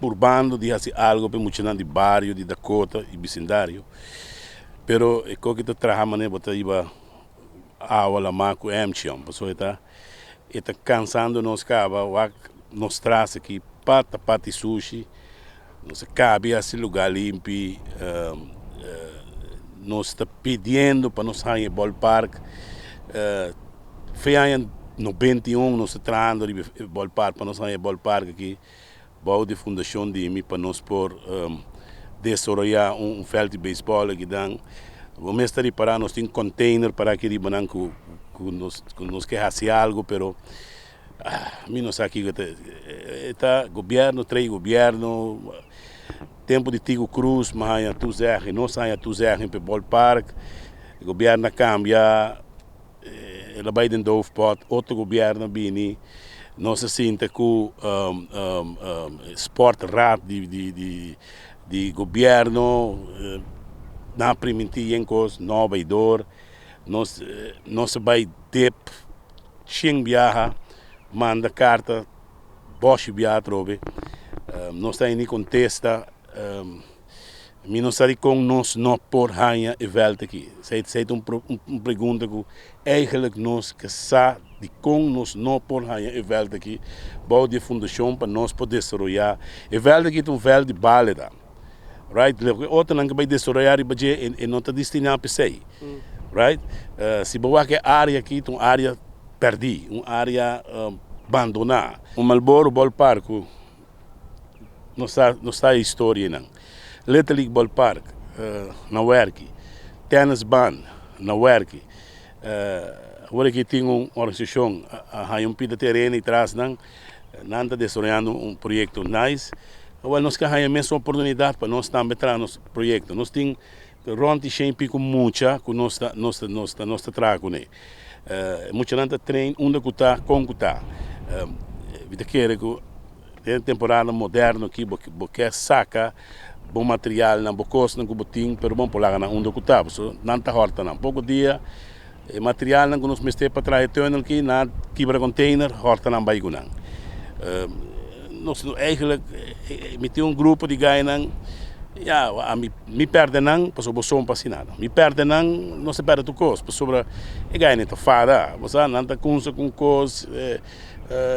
urbano de fazer algo para muitos de bairro, de Dakota e vecindário. Pero é que te trabalha né, bota iba água lá maco emchão, pessoa está cansando nos cava, nos traz aqui pata sushi, nos cabe esse lugar limpo, nos está pedindo para nos sair ballpark, foi em 91 nos trazendo de ballpark para nos sair ballpark aqui, bom de fundação de mim para nos por desenvolver veld de beisebol aqui dan. Vamos estar para nós tem container para que ribanan nos que hace algo, pero mim não sei aqui está governo, três governo, tempo de Tigo Cruz, mas a tu zerre, nós a tu zerre para ballpark, o governo cambia, ela vai dentro do pot, outro governo vem, nós se sente com sport rat de governo, na primitiva em coisa, nova e dor, nós vai dep, ching viaja, manda carta, Bosch viaja trove, nós está em contesta, mim não sabe com nós não por hanha e velta aqui, sei pergunta que eigenlijk nós que sa de com nós não por hanha e velta aqui, bom de fundação para nós poder desenvolver, e velta aqui um velho de baleda. Right, outra não vai desenvolver e não está destinado para sei, right? Se boa que área aqui, uma área perdida, uma área abandonada. O Marlboro Ballpark, não está a história não. Little League Ballpark, na Werke, Tennis Band, na Werke. Agora que tem uma organização, há pita terreno e traz não está desenvolvendo projeto nice. Well, nós temos a mesma oportunidade para nós também entrar no projeto. Nós temos ronde sempre com muita, com nossa trago, né? Muita gente treina onde está, como está. Vida quer que tem temporada moderna aqui, porque saca bom material, não bom custo, não botim, pero bom polar na onde está. Não está horta não. Pouco dia material não nós mexer para trás túnel aqui na quebra container, horta não vai gunan. Nós eigenlijk met grupo de gainan me perde não para sobre som passinado me perde não se perde tu cos para sobre e gaina tá fada você não tá com cos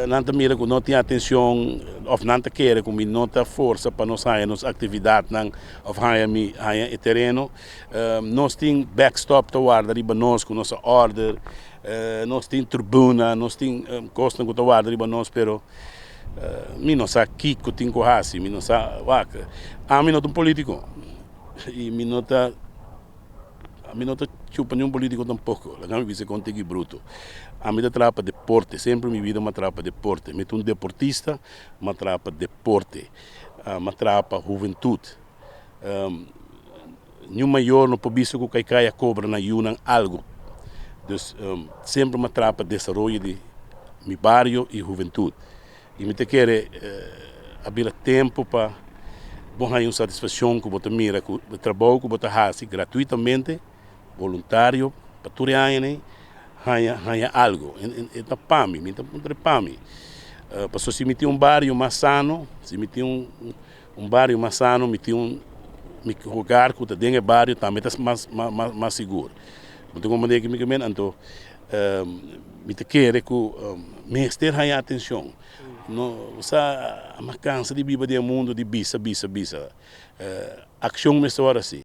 não tá mira com não tem atenção ou não tá querer com não tá força para nós sair nos atividade não ou haia e terreno nós tem backstop to guarda riba nós com nossa order nós tem tribuna nós tem costa com to guarda riba nós pero mi não sabe que tem corrase, mi não sabe vaca. A mim não é um político e mi não tá chupa nenhum político tampouco. Lá me disse contigo bruto. A mim trapa deporte, sempre minha vida uma trapa deporte. Me um deportista, uma trapa deporte, uma trapa juventude. Nenhum maior no pobiso que cai cobra na Yunan algo. Dus sempre uma trapa desenvolvimento de meu bairro e juventude. E me te quer abrir tempo para bom uma satisfação que você mira que o trabalho que você faz gratuitamente, voluntário, para tudo aí, há algo. Então para mim, para se me tem bairro mais sano, se me tem bairro mais sano, me tem lugar que tem bairro também está mais seguro. Então como digo que então me te quer que me esteja a atenção. Não, a cansa de viver do mundo de bisa. Ação me soa assim.